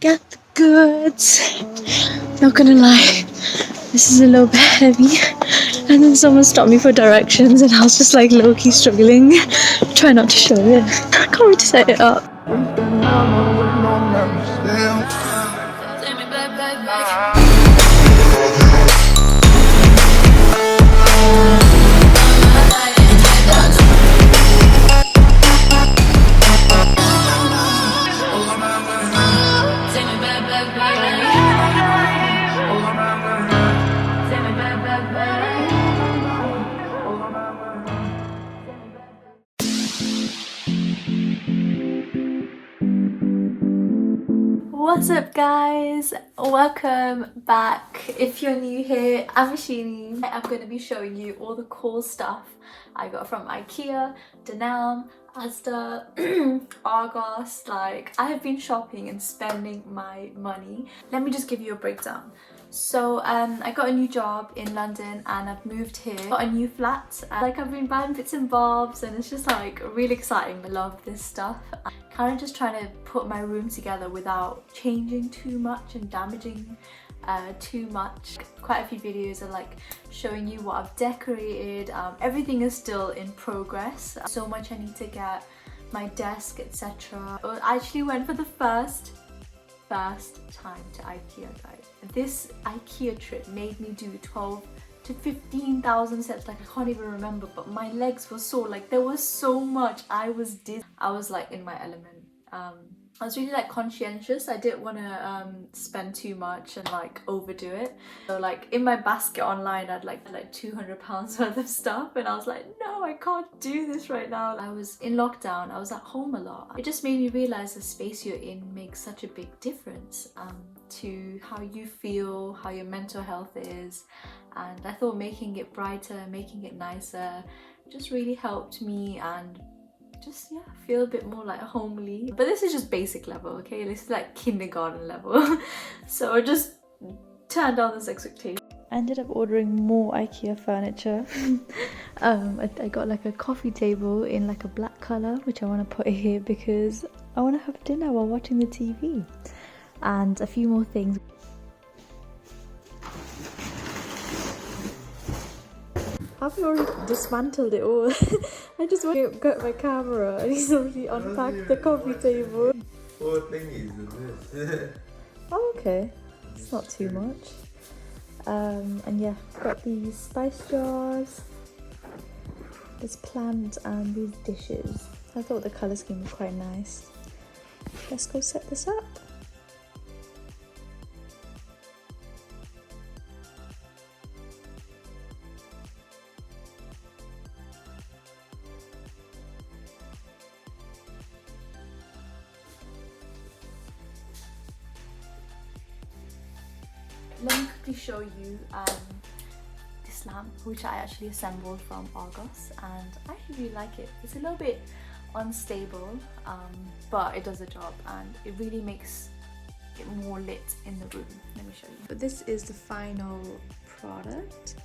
get the goods. Not gonna lie, this is a little bit heavy. And then someone stopped me for directions and I was just like low-key struggling. Try not to show it. I can't wait to set it up. What's up guys, welcome back. If you're new here, I'm Ashini. I'm going to be showing you all the cool stuff I got from IKEA, Dunelm, Asda, Argos. Like, I have been shopping and spending my money. Let me just give you a breakdown. So I got a new job in London and I've moved here. Got a new flat. Like, I've been buying bits and bobs and it's just like really exciting. I love this stuff. I'm kind of just trying to put my room together without changing too much and damaging too much. Quite a few videos are like showing you what I've decorated. Everything is still in progress. So much I need to get, my desk, etc. I actually went for the first time to IKEA, guys. This IKEA trip made me do 12 to 15,000 steps. Like, I can't even remember, but my legs were sore. Like, there was so much. I was dizzy. I was like in my element. I was really like conscientious. I didn't want to spend too much and like overdo it. So like in my basket online, I had like £200 worth of stuff, and I was like, no, I can't do this right now. I was in lockdown. I was at home a lot. It just made me realize the space you're in makes such a big difference to how you feel, how your mental health is. And I thought making it brighter, making it nicer just really helped me and just, yeah, feel a bit more like homely. But this is just basic level, okay? This is like kindergarten level. So I just turned down this expectation. I ended up ordering more IKEA furniture. I got like a coffee table in like a black colour, which I want to put here because I want to have dinner while watching the TV. And a few more things. I've already dismantled it all. I just want to get my camera and he's already unpacked the coffee table. Whole thing is this. Oh, okay. It's not too much. And yeah, got these spice jars, this plant and these dishes. I thought the colour scheme was quite nice. Let's go set this up. Let me quickly show you this lamp, which I actually assembled from Argos, and I actually really like it. It's a little bit unstable, but it does the job and it really makes it more lit in the room. Let me show you. But this is the final product.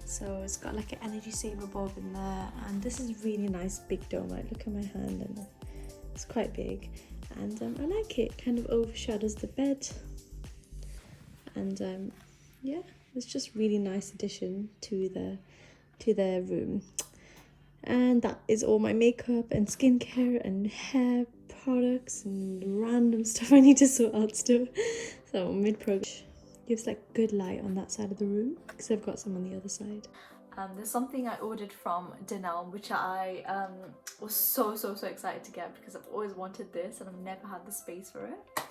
So it's got like an energy saver bulb in there, and this is really nice big dome. Like, look at my hand, and it's quite big. And I like it. Kind of overshadows the bed, and yeah, it's just really nice addition to the room. And that is all my makeup and skincare and hair products and random stuff I need to sort out still. So mid-progress. Gives like good light on that side of the room because I've got some on the other side. There's something I ordered from Dunelm, which I was so excited to get because I've always wanted this and I've never had the space for it.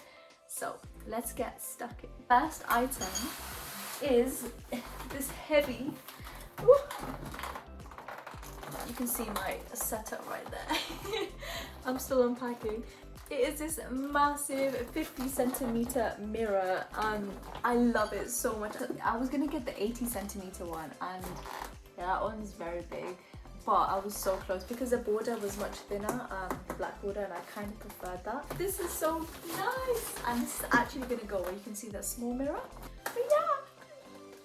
So let's get stuck in. First item is this heavy, you can see my setup right there. I'm still unpacking. It is this massive 50 centimeter mirror. I love it so much. I was gonna get the 80 centimeter one, and yeah, that one's very big, but I was so close because the border was much thinner, the black border, and I kind of preferred that. This is so nice, and this is actually gonna go where you can see that small mirror. But yeah,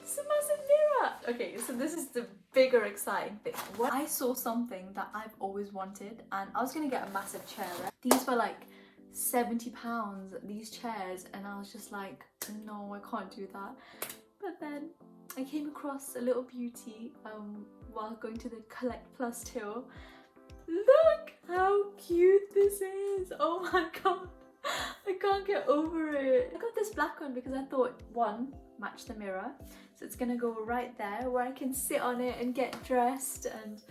it's a massive mirror. Okay, so this is the bigger exciting thing. I saw something that I've always wanted, and I was gonna get a massive chair. These were like £70 these chairs, and I was just like, no, I can't do that. But then I came across a little beauty while going to the Collect Plus till. Look how cute this is. Oh my god, I can't get over it. I got this black one because I thought, one, match the mirror, so it's gonna go right there where I can sit on it and get dressed, and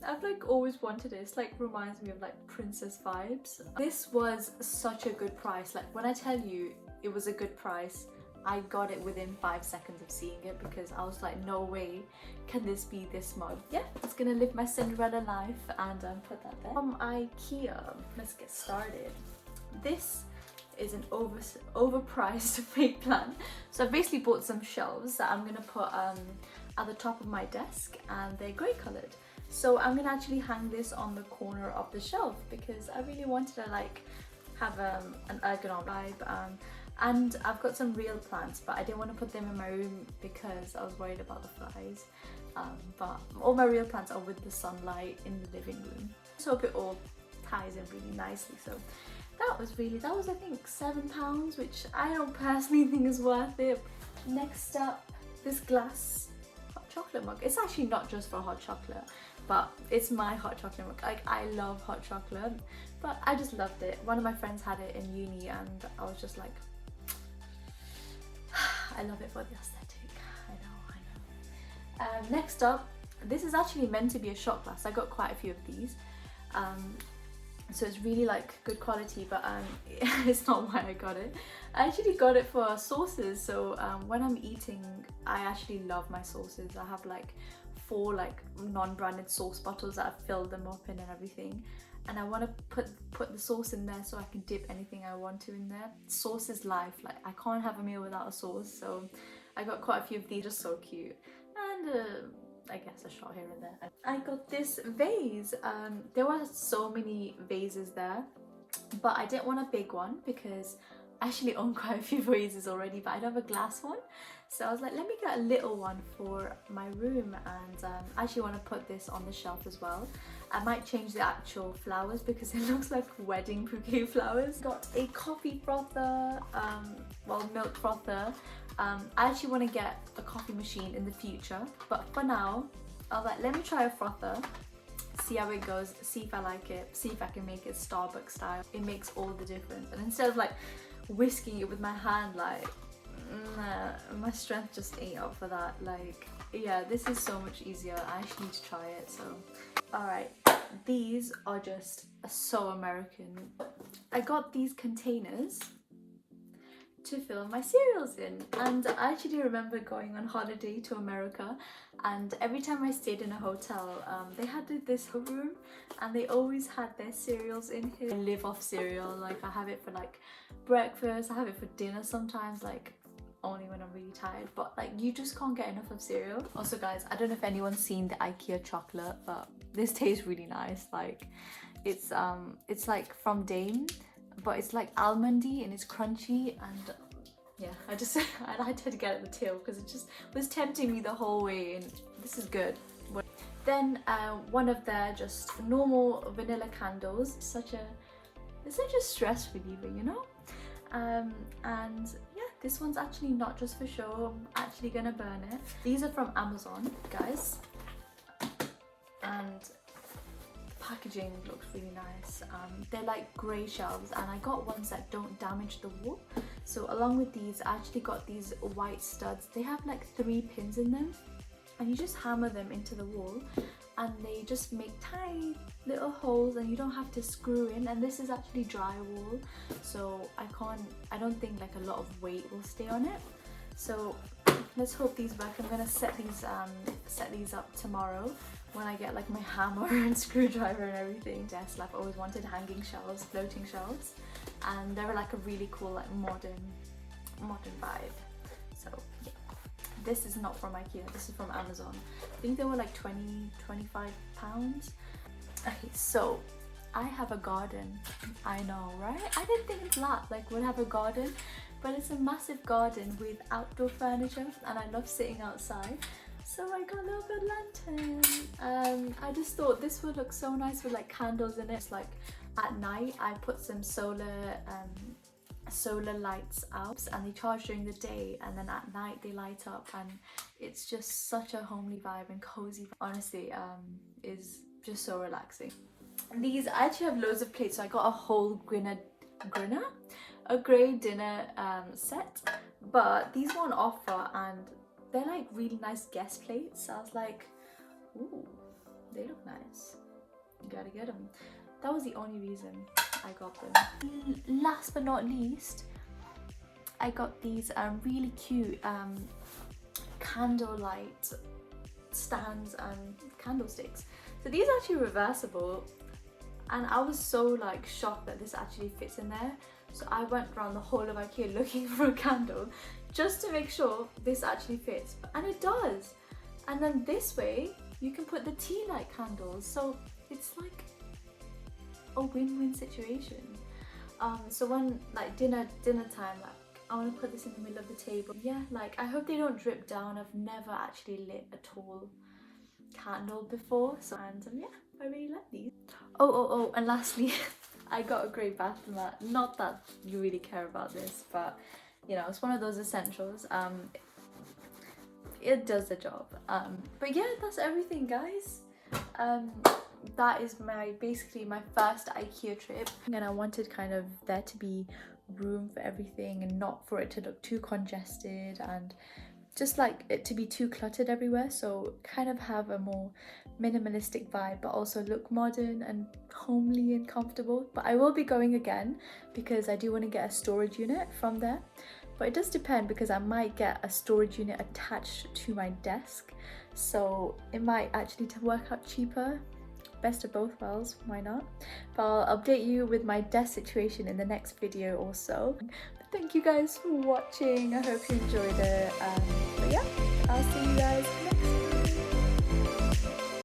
I've like always wanted it. It's like reminds me of like princess vibes. This was such a good price. Like when I tell you it was a good price, I got it within 5 seconds of seeing it, because I was like, no way can this be this mug. Yeah, it's gonna live my Cinderella life, and put that there. From IKEA, let's get started. This is an overpriced fake plant. So I basically bought some shelves that I'm gonna put at the top of my desk, and they're grey coloured. So I'm gonna actually hang this on the corner of the shelf because I really wanted to like have an ergonomic vibe. And I've got some real plants, but I didn't want to put them in my room because I was worried about the flies. But all my real plants are with the sunlight in the living room. Just hope it all ties in really nicely. So that was I think £7, which I don't personally think is worth it. Next up, this glass hot chocolate mug. It's actually not just for hot chocolate, but it's my hot chocolate mug. Like, I love hot chocolate, but I just loved it. One of my friends had it in uni, and I was just like, I love it for the aesthetic. I know. Next up, this is actually meant to be a shot glass. I got quite a few of these. So it's really like good quality, but it's not why I got it. I actually got it for sauces. So when I'm eating, I actually love my sauces. I have like 4 like non-branded sauce bottles that I've filled them up in and everything. And I want to put the sauce in there so I can dip anything I want to in there. Sauce is life. Like, I can't have a meal without a sauce. So I got quite a few of these, just so cute. And I guess a shot here and there. I got this vase. There were so many vases there, but I didn't want a big one because I actually own quite a few vases already, but I don't have a glass one. So I was like, let me get a little one for my room, and I actually want to put this on the shelf as well. I might change the actual flowers because it looks like wedding bouquet flowers. Got a coffee frother, well, milk frother. I actually want to get a coffee machine in the future, but for now, I was like, let me try a frother, see how it goes, see if I like it, see if I can make it Starbucks style. It makes all the difference. And instead of like whisking it with my hand, like, nah, my strength just ain't up for that. Like, yeah, this is so much easier. I actually need to try it. So alright, these are just so American. I got these containers to fill my cereals in, and I actually remember going on holiday to America, and every time I stayed in a hotel, they had this room and they always had their cereals in here. I live off cereal. Like, I have it for like breakfast, I have it for dinner sometimes, like only when I'm really tired, but like, you just can't get enough of cereal. Also guys, I don't know if anyone's seen the IKEA chocolate, but this tastes really nice. Like, it's like from Dame, but it's like almondy and it's crunchy, and yeah, I had to get at the till because it just was tempting me the whole way, and this is good. Then one of their just normal vanilla candles. It's such a stress reliever, you know. And yeah, this one's actually not just for show. I'm actually gonna burn it. These are from Amazon, guys, and packaging looks really nice. They're like grey shelves, and I got ones that don't damage the wall. So along with these, I actually got these white studs. They have like 3 pins in them, and you just hammer them into the wall, and they just make tiny little holes, and you don't have to screw in. And this is actually drywall, so I don't think like a lot of weight will stay on it. So let's hope these work. I'm gonna set these up tomorrow when I get like my hammer and screwdriver and everything. Yes, I've always wanted hanging shelves, floating shelves, and they're like a really cool like modern vibe. So yeah, this is not from IKEA, this is from Amazon. I think they were like 25 pounds. Okay, so I have a garden. I know, right? I didn't think that like would have a garden, but it's a massive garden with outdoor furniture, and I love sitting outside. So I got a little bit of lantern. I just thought this would look so nice with like candles in it. It's like At night I put some solar lights out, and they charge during the day, and then at night they light up, and it's just such a homely vibe and cozy. Honestly, is just so relaxing. These, I actually have loads of plates, so I got a whole grey dinner set, but these were on offer and they're like really nice guest plates. So I was like, ooh, they look nice, you gotta get them. That was the only reason I got them. Last but not least, I got these really cute candlelight stands and candlesticks. So these are actually reversible, and I was so like shocked that this actually fits in there. So I went around the whole of IKEA looking for a candle just to make sure this actually fits, and it does. And then this way you can put the tea light candles, so it's like a win-win situation. So when like dinner time, like I want to put this in the middle of the table. Yeah, like I hope they don't drip down. I've never actually lit a tall candle before, so yeah, I really like these. Oh, and lastly, I got a grey bath mat. Not that you really care about this, but you know, it's one of those essentials. It does the job. But yeah, that's everything, guys. That is basically my first IKEA trip, and I wanted kind of there to be room for everything and not for it to look too congested and just like it to be too cluttered everywhere. So kind of have a more minimalistic vibe, but also look modern and homely and comfortable. But I will be going again because I do want to get a storage unit from there. But it does depend, because I might get a storage unit attached to my desk, so it might actually work out cheaper. Best of both worlds, why not? But I'll update you with my desk situation in the next video also. But thank you guys for watching. I hope you enjoyed it. But yeah, I'll see you guys